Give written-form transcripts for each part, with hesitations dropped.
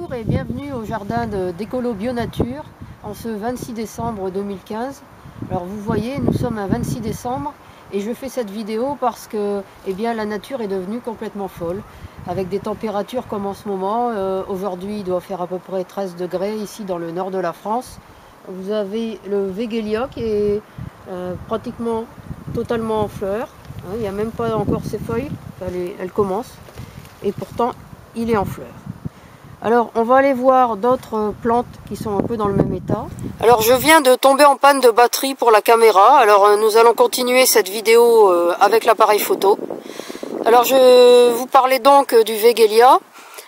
Bonjour et bienvenue au jardin d'Écolo Bio Nature en ce 26 décembre 2015. Alors vous voyez, nous sommes un 26 décembre et je fais cette vidéo parce que la nature est devenue complètement folle. Avec des températures comme en ce moment, aujourd'hui il doit faire à peu près 13 degrés ici dans le nord de la France. Vous avez le Weigela qui est pratiquement totalement en fleurs. Il n'y a même pas encore ses feuilles, elle commence et pourtant il est en fleurs. Alors on va aller voir d'autres plantes qui sont un peu dans le même état. Alors je viens de tomber en panne de batterie pour la caméra, alors nous allons continuer cette vidéo avec l'appareil photo. Alors je vous parlais donc du Weigela.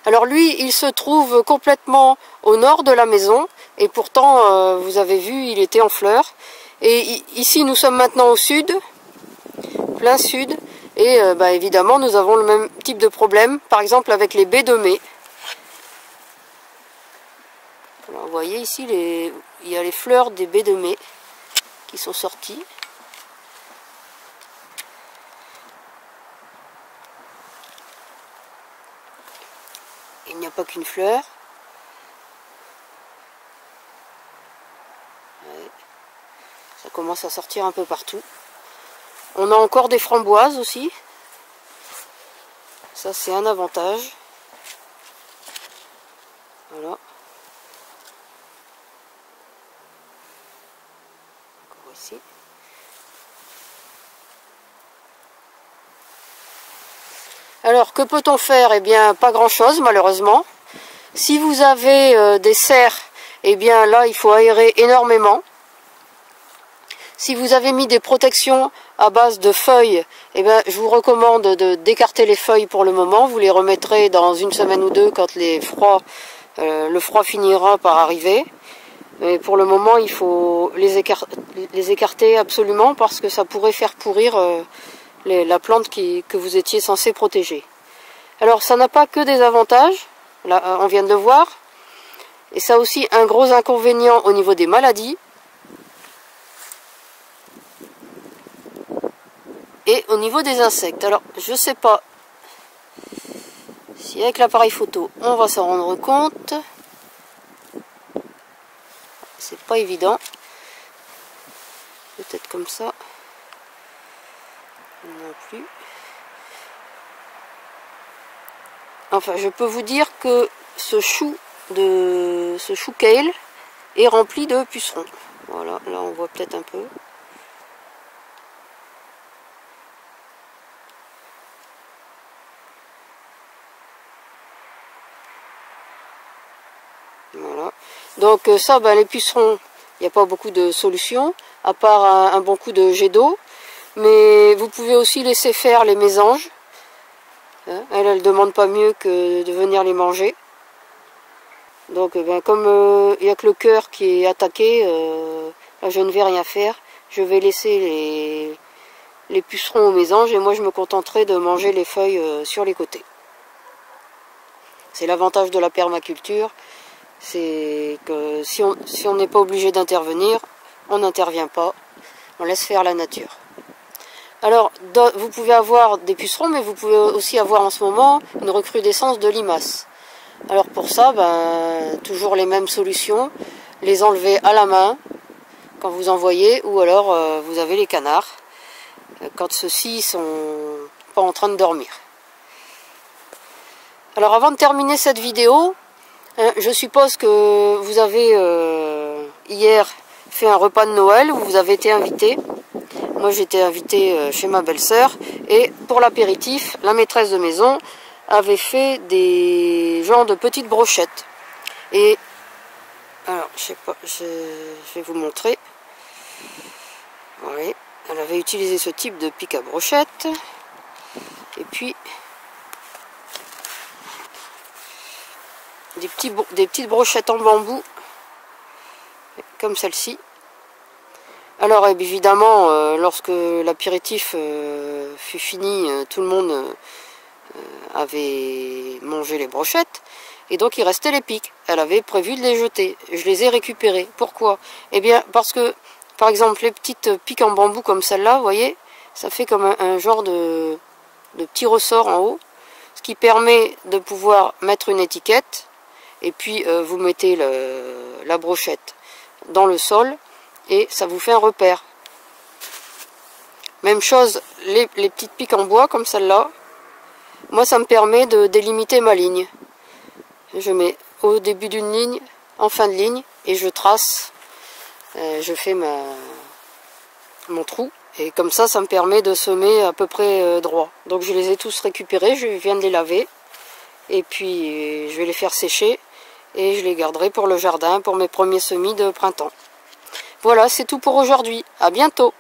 Alors lui il se trouve complètement au nord de la maison et pourtant vous avez vu il était en fleurs. Et ici nous sommes maintenant au sud, plein sud, et évidemment nous avons le même type de problème, par exemple avec les baies de mai. Alors, vous voyez ici, il y a les fleurs des baies de mai qui sont sorties. Il n'y a pas qu'une fleur. Ouais. Ça commence à sortir un peu partout. On a encore des framboises aussi. Ça c'est un avantage. Voilà. Ici. Alors que peut-on faire? Eh bien pas grand chose malheureusement. Si vous avez des serres, eh bien là il faut aérer énormément. Si vous avez mis des protections à base de feuilles, eh bien je vous recommande d'écarter les feuilles pour le moment. Vous les remettrez dans une semaine ou deux quand le froid finira par arriver. Mais pour le moment, il faut les écarter absolument parce que ça pourrait faire pourrir la plante que vous étiez censé protéger. Alors, ça n'a pas que des avantages, là, on vient de le voir. Et ça a aussi un gros inconvénient au niveau des maladies. Et au niveau des insectes. Alors, je ne sais pas si avec l'appareil photo, on va s'en rendre compte. C'est pas évident. Peut-être comme ça. Non plus. Enfin, je peux vous dire que ce chou kale est rempli de pucerons. Voilà, là on voit peut-être un peu. Voilà. Donc ça, les pucerons, il n'y a pas beaucoup de solutions, à part un bon coup de jet d'eau. Mais vous pouvez aussi laisser faire les mésanges. Elle ne demande pas mieux que de venir les manger. Donc comme il n'y a que le cœur qui est attaqué, là, je ne vais rien faire. Je vais laisser les pucerons aux mésanges et moi je me contenterai de manger les feuilles sur les côtés. C'est l'avantage de la permaculture. C'est que si on n'est pas obligé d'intervenir, on n'intervient pas, on laisse faire la nature. Alors, vous pouvez avoir des pucerons, mais vous pouvez aussi avoir en ce moment une recrudescence de limaces. Alors pour ça, toujours les mêmes solutions, les enlever à la main quand vous en voyez, ou alors vous avez les canards, quand ceux-ci sont pas en train de dormir. Alors avant de terminer cette vidéo, je suppose que vous avez hier fait un repas de Noël où vous avez été invité. Moi j'étais invité chez ma belle-sœur et pour l'apéritif, la maîtresse de maison avait fait des genres de petites brochettes. Et alors je sais pas, je vais vous montrer. Oui, elle avait utilisé ce type de pic à brochettes. Et puis des petites brochettes en bambou, comme celle-ci. Alors évidemment, lorsque l'apéritif fut fini, tout le monde avait mangé les brochettes, et donc il restait les pics. Elle avait prévu de les jeter. Je les ai récupérés. Pourquoi? Eh bien parce que, par exemple, les petites pics en bambou comme celle-là, vous voyez, ça fait comme un genre de petit ressort en haut, ce qui permet de pouvoir mettre une étiquette et puis vous mettez la brochette dans le sol et ça vous fait un repère. Même chose, les petites piques en bois comme celle-là, moi ça me permet de délimiter ma ligne. Je mets au début d'une ligne, en fin de ligne, et je trace, je fais mon trou, et comme ça, ça me permet de semer à peu près droit. Donc je les ai tous récupérés, je viens de les laver, et puis je vais les faire sécher, et je les garderai pour le jardin, pour mes premiers semis de printemps. Voilà, c'est tout pour aujourd'hui, à bientôt!